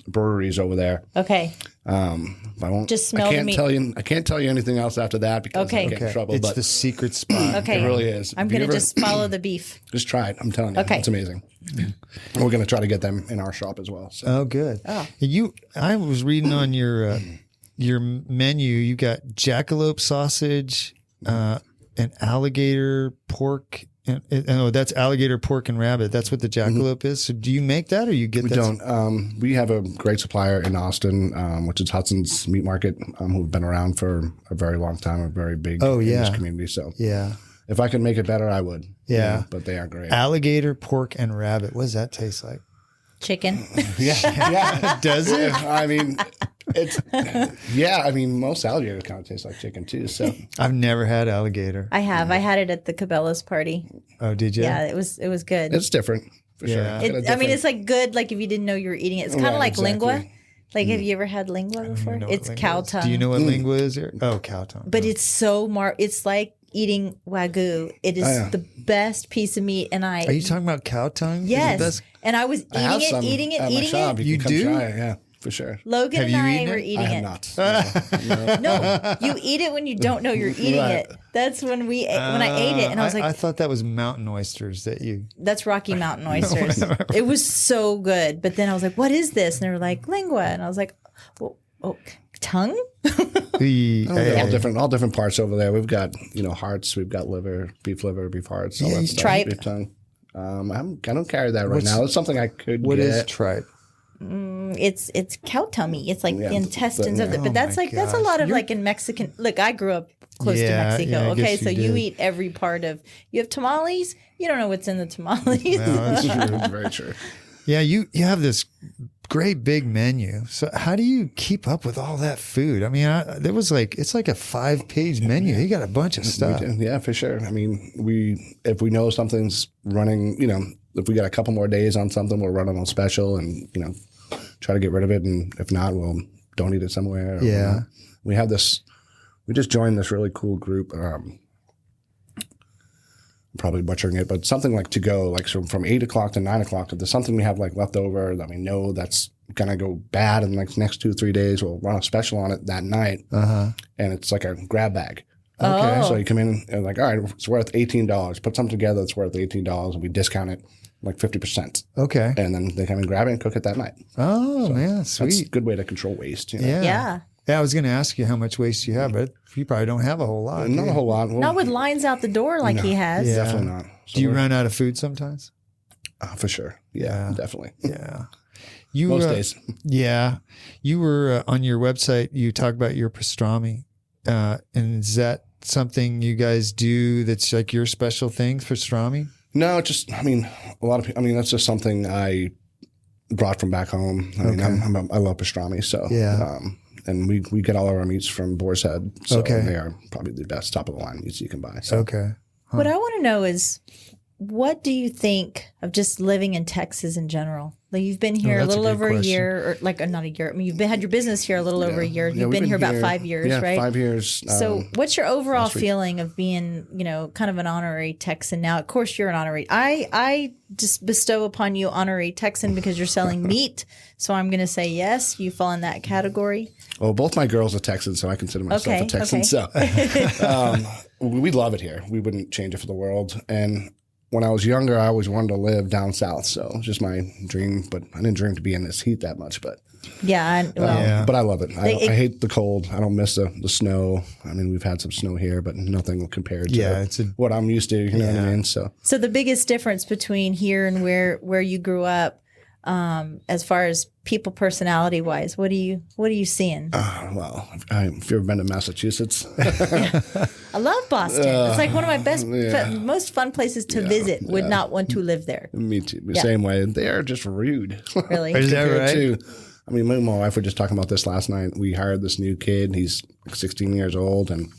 breweries over there. Okay. I won't. Just smell the meat. I can't tell you anything else after that because I get in trouble. It's the secret spot. Okay. It really is. I'm going to just follow the beef. Just try it. I'm telling you. Okay. It's amazing. And we're going to try to get them in our shop as well. So. Oh, good. I was reading on your menu. You got jackalope sausage, and alligator pork. And that's alligator, pork, and rabbit. That's what the jackalope is. So do you make that, or you get that? We don't. We have a great supplier in Austin, which is Hudson's Meat Market, who've been around for a very long time, a very big in this community. So if I could make it better, I would. Yeah. But they are great. Alligator, pork, and rabbit. What does that taste like? Chicken. Yeah. Does it? I mean, I mean, most alligators kind of taste like chicken too. So I've never had alligator. I have. I had it at the Cabela's party. Oh, did you? Yeah, it was good. it's different for sure. I mean, it's like good, like if you didn't know you were eating it. It's kind of like lingua. Like, have you ever had lingua before? It's cow tongue. Do you know what lingua is? Oh, cow tongue. But it's so it's like eating Wagyu. It is the best piece of meat. And Are you talking about cow tongue? Yes. And I was eating it. You do? Try it, yeah. For sure. Logan and I were eating it. I have not. No, you eat it when you don't know you're eating it. That's when I ate it, and I was like, I thought that was mountain oysters that you. That's Rocky Mountain oysters. It was so good, but then I was like, what is this? And they were like, lingua, and I was like, well, tongue? All different parts over there. We've got hearts. We've got liver, beef hearts. All that stuff, tripe. Beef tongue. I don't carry that right now. It's something I could. What get. is tripe? It's cow tummy. It's like the intestines of it. But that's that's a lot of like in Mexican. Look, I grew up close to Mexico. Yeah, okay, so you eat every part of. You have tamales. You don't know what's in the tamales. No, that's true. It's very true. Yeah, you have this great big menu. So how do you keep up with all that food? I mean, it's like a 5-page menu. You got a bunch of stuff. Yeah, for sure. I mean, if we know something's running, if we got a couple more days on something, we'll run it on special and, try to get rid of it. And if not, we'll donate it somewhere. Yeah. We just joined this really cool group. Probably butchering it, but something like to go, like from 8 o'clock to 9 o'clock. If there's something we have like left over that we know that's gonna go bad in like the next 2-3 days, we'll run a special on it that night. And it's like a grab bag. Okay. So you come in and like, all right, it's worth $18. Put something together that's worth $18, and we discount it like 50%. Okay. And then they come and grab it and cook it that night. Oh, man, sweet. That's a good way to control waste. Yeah. Yeah, I was going to ask you how much waste you have, but you probably don't have a whole lot. Not a whole lot. Not with lines out the door like he has. Yeah. Definitely not. So do you run out of food sometimes? For sure. Yeah, definitely. Yeah. Most days. Yeah. You were on your website, you talk about your pastrami. And is that something you guys do that's like your special thing, pastrami? No, just, a lot of people, that's just something I brought from back home. I mean, I love pastrami. So, and we get all of our meats from Boar's Head. So they are probably the best top of the line meats you can buy. So. Okay. What I want to know is, what do you think of just living in Texas in general? Like you've been here a little over a year, or like not a year. I mean, you've had your business here a little over a year. You've been here about 5 years, right? 5 years. So what's your overall feeling of being, kind of an honorary Texan now? Of course, you're an honorary. I just bestow upon you honorary Texan because you're selling meat. So I'm going to say yes. You fall in that category. Well, both my girls are Texans, so I consider myself a Texan. So we love it here. We wouldn't change it for the world. And when I was younger, I always wanted to live down south. So it was just my dream, but I didn't dream to be in this heat that much. But but I love it. I hate the cold. I don't miss the snow. I mean, we've had some snow here, but nothing compared to what I'm used to. You know what I mean? So the biggest difference between here and where you grew up, as far as people personality wise, what are you seeing? Well, if you've ever been to Massachusetts, I love Boston. It's like one of my best, most fun places to visit. Would not want to live there. Me too. Same way. They are just rude. Really? Is that right? Me and my wife were just talking about this last night. We hired this new kid. He's 16 years old, and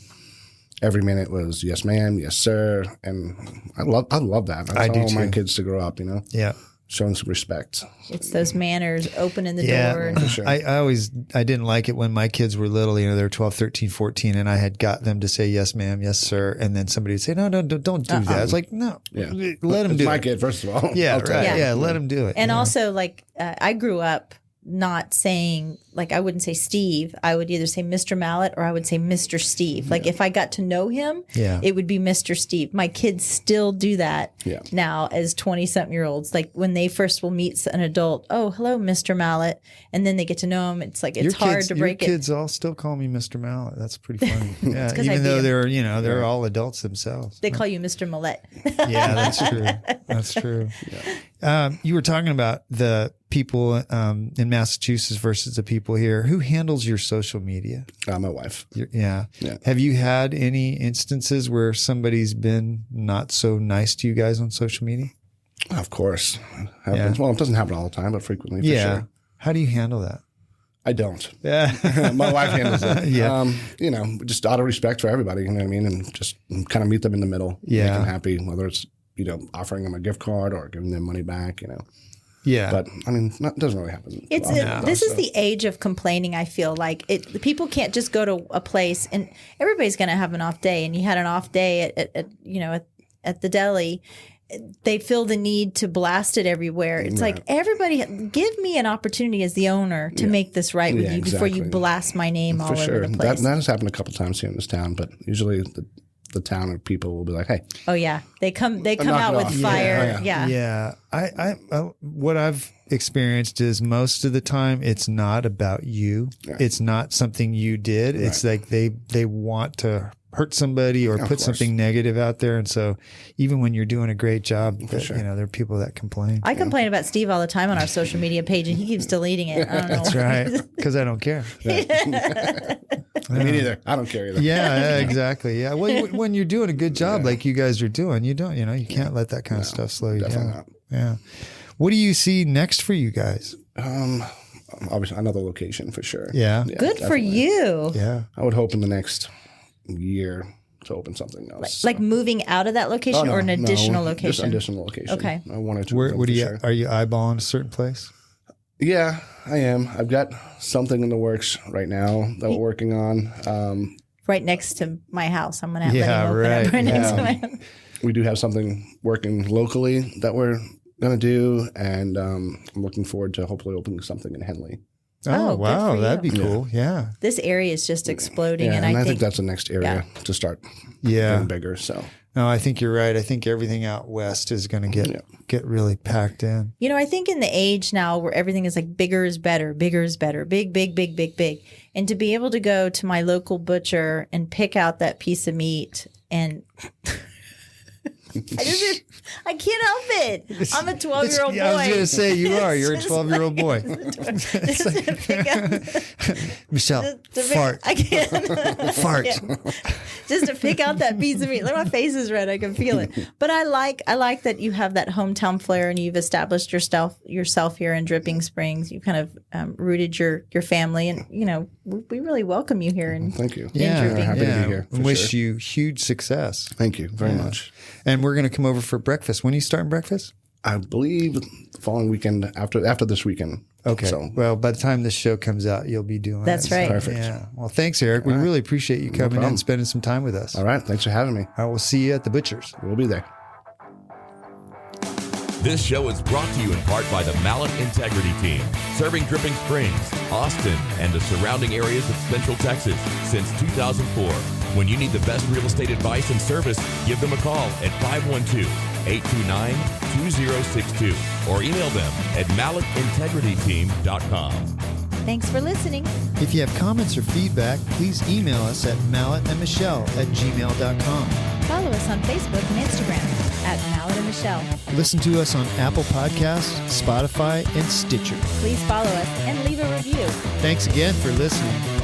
every minute was yes, ma'am, yes, sir, and I love that. That's how I want my kids to grow up. Yeah. Showing some respect. It's those manners, opening the door. For sure. I didn't like it when my kids were little, they were 12, 13, 14, and I had got them to say, yes, ma'am, yes, sir. And then somebody would say, no, don't do that. It's like, no, let them do it. My kid, first of all. Yeah, right. Yeah, let them do it. And also, I grew up not saying, I wouldn't say Steve. I would either say Mr. Mallett or I would say Mr. Steve. Like if I got to know him, it would be Mr. Steve. My kids still do that now as 20-something-year-olds. Like when they first will meet an adult, oh, hello, Mr. Mallett. And then they get to know him. It's like, it's hard to break it. Your kids all still call me Mr. Mallett. That's pretty funny. Yeah, even though they're all adults themselves. They call you Mr. Mallett. Yeah, that's true. That's true. Yeah. You were talking about the people in Massachusetts versus the people here. Who handles your social media? My wife. Yeah. Have you had any instances where somebody's been not so nice to you guys on social media? Of course. Happens. Well, it doesn't happen all the time, but frequently, for sure. How do you handle that? I don't. Yeah. My wife handles it. Just out of respect for everybody, you know what I mean? And just kind of meet them in the middle. Yeah. Make them happy, whether it's, offering them a gift card or giving them money back, Yeah. But it doesn't really happen. This is the age of complaining. I feel like the people can't just go to a place, and everybody's going to have an off day. And you had an off day at the deli. They feel the need to blast it everywhere. It's like everybody, give me an opportunity as the owner to make this right with you before you blast my name all over the place. That has happened a couple times here in this town, but usually the town and people will be like, hey. Oh yeah, they come Knock out it with off. fire. Yeah. Yeah. I what I've experienced is most of the time it's not about you. Yeah. It's not something you did. It's like they want to hurt somebody or Of put course. something negative out there. And so even when you're doing a great job, sure. you know, there are people that complain. I complain about Steve all the time on our social media page, and he keeps deleting it. I don't know. That's right. Because I don't care. Me neither. I don't care either. Yeah, exactly. Yeah. Well, when you're doing a good job like you guys are doing, you can't let that kind of stuff slow you definitely down. not. Yeah. What do you see next for you guys? Obviously, another location for sure. Yeah. Good for definitely. you. Yeah. I would hope in the next year to open something else. Like moving out of that location or an additional Just location? an additional location. Okay. I wanted to. Where for do you, sure. are you eyeballing a certain place? Yeah, I am. I've got something in the works right now that we're working on. Right next to my house. I'm going to Yeah, let him open up right. next Yeah. to my house. We do have something working locally that we're going to do, and I'm looking forward to hopefully opening something in Henley. Oh, good wow. for That'd be you. cool. Yeah. This area is just exploding, Yeah, and I I think that's the next area to start Yeah. getting bigger. So No, I think you're right. I think everything out west is going to get really packed in. You know, I think in the age now where everything is like bigger is better, big, big, big, big, big. And to be able to go to my local butcher and pick out that piece of meat and I can't help it. I'm a 12-year-old boy. Yeah, I was going to say, you are. You're a Just 12-year-old boy. Just to pick out, Michelle, to pick- fart. I can't. Fart. Just to pick out that piece of meat. Look, my face is red. I can feel it. But I like that you have that hometown flair and you've established yourself here in Dripping Springs. You've kind of rooted your family, and you know we really welcome you here. And thank you. Yeah, Dripping. Happy to be here. for Wish sure. you huge success. Thank you very much. And we're going to come over for breakfast. When are you starting breakfast? I believe the following weekend after this weekend. Okay. So Well, by the time this show comes out, you'll be doing That's it. right. Perfect. Yeah. Well, thanks, Eric. We really appreciate you coming in problem. and spending some time with us. all right. Thanks for having me. I will see you at the butcher's. We'll be there. This show is brought to you in part by the Mallett Integrity Team, serving Dripping Springs, Austin, and the surrounding areas of Central Texas since 2004. When you need the best real estate advice and service, give them a call at 512-829-2062 or email them at mallettintegrityteam.com. thanks for listening. If you have comments or feedback, please email us at malletandmichelle@gmail.com. Follow us on Facebook and Instagram at Mallett and Michelle. Listen to us on Apple Podcasts, Spotify, and Stitcher. Please follow us and leave a review. Thanks again for listening.